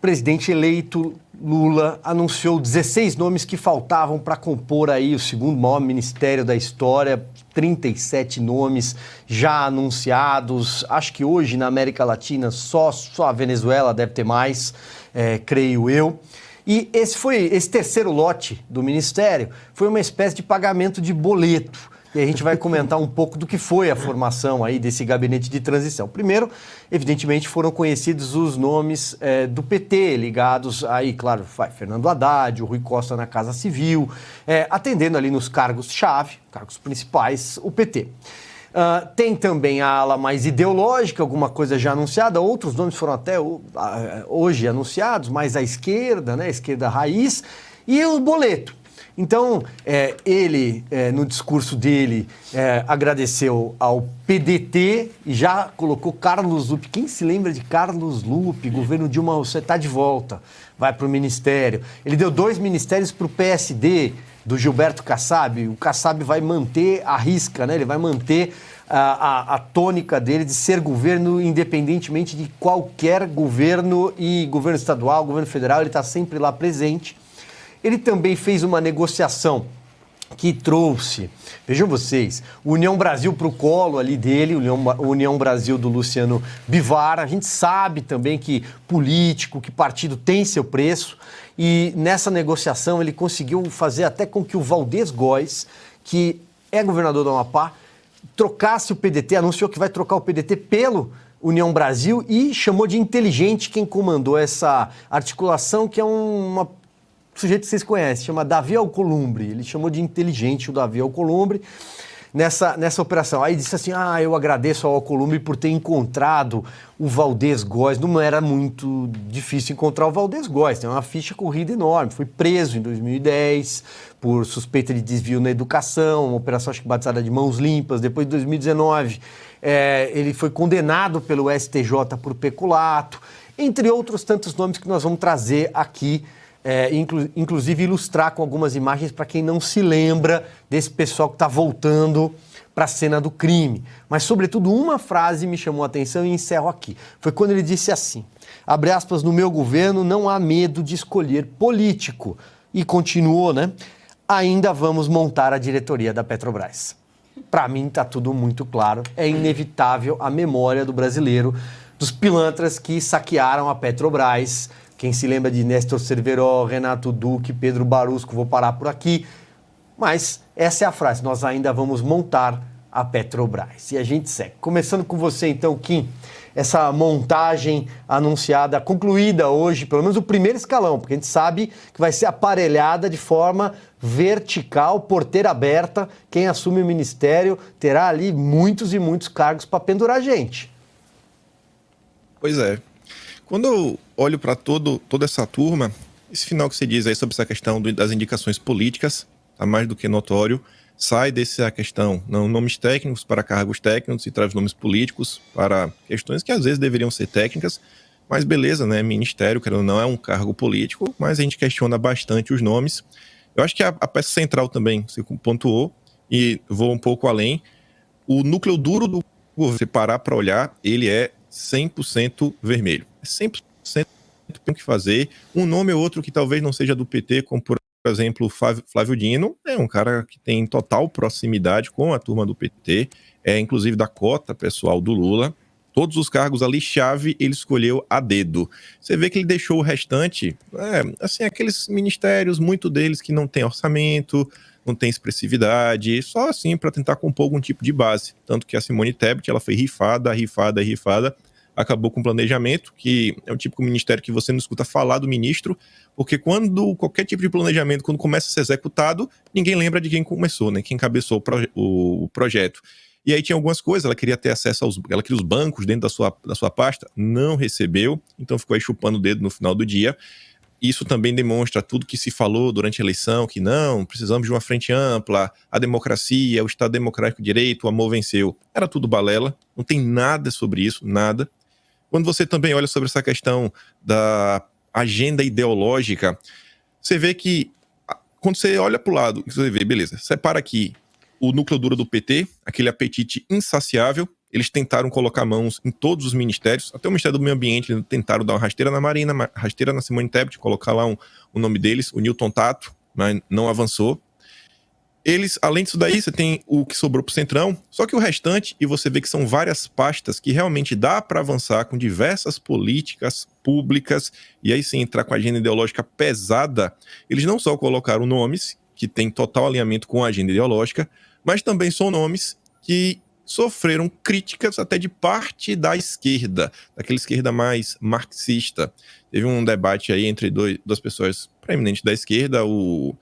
presidente eleito Lula anunciou 16 nomes que faltavam para compor aí o segundo maior ministério da história, 37 nomes já anunciados. Acho que hoje na América Latina só a Venezuela deve ter mais, creio eu. E esse terceiro lote do ministério foi uma espécie de pagamento de boleto. E a gente vai comentar um pouco do que foi a formação aí desse gabinete de transição. Primeiro, evidentemente, foram conhecidos os nomes do PT, ligados aí, claro, Fernando Haddad, o Rui Costa na Casa Civil, atendendo ali nos cargos-chave, cargos principais, o PT. Tem também a ala mais ideológica, alguma coisa já anunciada, outros nomes foram até hoje anunciados, mais à esquerda, né, esquerda raiz, e o boleto. Então, ele, no discurso dele, agradeceu ao PDT e já colocou Carlos Lupe. Quem se lembra de Carlos Lupe? Governo Dilma, você está de volta, vai para o ministério. Ele deu 2 ministérios para o PSD, do Gilberto Kassab. O Kassab vai manter a risca, né? Ele vai manter a tônica dele de ser governo independentemente de qualquer governo, e governo estadual, governo federal, ele está sempre lá presente. Ele também fez uma negociação que trouxe, vejam vocês, União Brasil para o colo ali dele, União Brasil do Luciano Bivar. A gente sabe também que político, que partido tem seu preço, e nessa negociação ele conseguiu fazer até com que o Valdez Góes, que é governador do Amapá, trocasse o PDT, anunciou que vai trocar o PDT pelo União Brasil e chamou de inteligente quem comandou essa articulação, que é uma sujeito que vocês conhecem, chama Davi Alcolumbre. Ele chamou de inteligente o Davi Alcolumbre nessa operação. Aí disse assim, eu agradeço ao Alcolumbre por ter encontrado o Valdez Góes. Não era muito difícil encontrar o Valdez Góes, tem uma ficha corrida enorme. Foi preso em 2010 por suspeita de desvio na educação, uma operação acho que batizada de Mãos Limpas. Depois de 2019, ele foi condenado pelo STJ por peculato, entre outros tantos nomes que nós vamos trazer aqui, inclusive ilustrar com algumas imagens para quem não se lembra desse pessoal que está voltando para a cena do crime. Mas, sobretudo, uma frase me chamou a atenção e encerro aqui. Foi quando ele disse assim, abre aspas, no meu governo não há medo de escolher político. E continuou, né? Ainda vamos montar a diretoria da Petrobras. Para mim está tudo muito claro. É inevitável a memória do brasileiro, dos pilantras que saquearam a Petrobras. Quem se lembra de Néstor Cerveró, Renato Duque, Pedro Barusco, vou parar por aqui. Mas essa é a frase, nós ainda vamos montar a Petrobras. E a gente segue. Começando com você então, Kim, essa montagem anunciada, concluída hoje, pelo menos o primeiro escalão, porque a gente sabe que vai ser aparelhada de forma vertical, porteira aberta. Quem assume o ministério terá ali muitos e muitos cargos para pendurar gente. Pois é. Quando eu olho para toda essa turma, esse final que você diz aí sobre essa questão das indicações políticas, está mais do que notório, sai dessa questão, não, nomes técnicos para cargos técnicos e traz nomes políticos para questões que às vezes deveriam ser técnicas, mas beleza, né? Ministério, querendo ou não, é um cargo político, mas a gente questiona bastante os nomes. Eu acho que a peça central também, você pontuou, e vou um pouco além, o núcleo duro do governo, se parar para olhar, ele é 100% vermelho. 100% tem que fazer. Um nome ou outro que talvez não seja do PT, como por exemplo Flávio Dino, é um cara que tem total proximidade com a turma do PT, inclusive da cota pessoal do Lula. Todos os cargos ali chave ele escolheu a dedo. Você vê que ele deixou o restante, assim, aqueles ministérios, muito deles que não tem orçamento, não tem expressividade, só assim para tentar compor algum tipo de base. Tanto que a Simone Tebet, ela foi rifada, acabou com o planejamento, que é um típico ministério que você não escuta falar do ministro, porque quando qualquer tipo de planejamento, quando começa a ser executado, ninguém lembra de quem começou, né? Quem encabeçou o projeto. E aí tinha algumas coisas, ela queria ter acesso ela queria os bancos dentro da sua pasta, não recebeu, então ficou aí chupando o dedo no final do dia. Isso também demonstra tudo que se falou durante a eleição, que não, precisamos de uma frente ampla, a democracia, o Estado Democrático de Direito, o amor venceu. Era tudo balela, não tem nada sobre isso, nada. Quando você também olha sobre essa questão da agenda ideológica, você vê que, quando você olha para o lado, você vê, beleza, separa aqui o núcleo duro do PT, aquele apetite insaciável, eles tentaram colocar mãos em todos os ministérios, até o Ministério do Meio Ambiente tentaram dar uma rasteira na Marina, rasteira na Simone Tebet, colocar lá o nome deles, o Newton Tato, mas não avançou. Eles, além disso daí, você tem o que sobrou pro Centrão, só que o restante, e você vê que são várias pastas que realmente dá para avançar com diversas políticas públicas, e aí sim entrar com a agenda ideológica pesada. Eles não só colocaram nomes que têm total alinhamento com a agenda ideológica, mas também são nomes que sofreram críticas até de parte da esquerda, daquela esquerda mais marxista. Teve um debate aí entre duas pessoas preeminentes da esquerda, o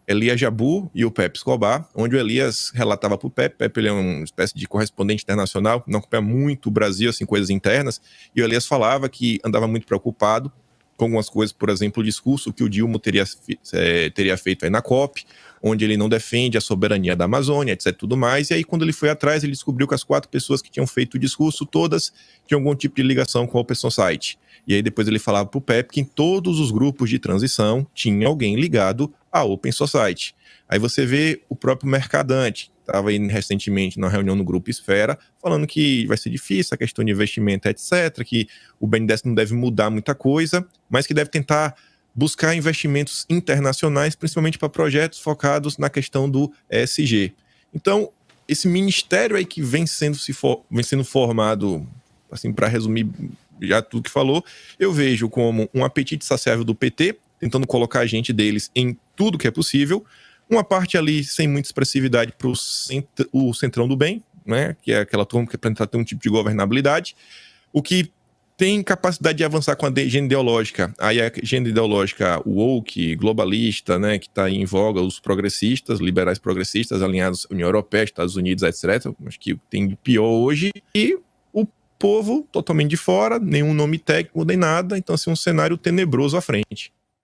Elias Jabbour e o Pepe Escobar, onde o Elias relatava para o Pepe. Pepe ele é uma espécie de correspondente internacional, não acompanha muito o Brasil, assim, coisas internas, e o Elias falava que andava muito preocupado com algumas coisas, por exemplo, o discurso que o Dilma teria feito aí na COP, onde ele não defende a soberania da Amazônia, etc, tudo mais, e aí quando ele foi atrás, ele descobriu que as 4 pessoas que tinham feito o discurso, todas tinham algum tipo de ligação com a Open Society. E aí depois ele falava pro Pepe que em todos os grupos de transição tinha alguém ligado à Open Society. Aí você vê o próprio Mercadante, estava aí recentemente na reunião no Grupo Esfera, falando que vai ser difícil a questão de investimento, etc, que o BNDES não deve mudar muita coisa, mas que deve tentar buscar investimentos internacionais, principalmente para projetos focados na questão do ESG. Então, esse ministério aí que vem sendo formado, assim, para resumir já tudo que falou, eu vejo como um apetite saciável do PT, tentando colocar a gente deles em tudo que é possível, uma parte ali sem muita expressividade para o centrão do bem, né, que é aquela turma que é para tentar ter um tipo de governabilidade, o que tem capacidade de avançar com a agenda ideológica. Aí a agenda ideológica woke, globalista, né, que está em voga, os progressistas, liberais progressistas, alinhados à União Europeia, Estados Unidos, etc. Acho que tem de pior hoje. E o povo totalmente de fora, nenhum nome técnico, nem nada. Então, assim, um cenário tenebroso à frente.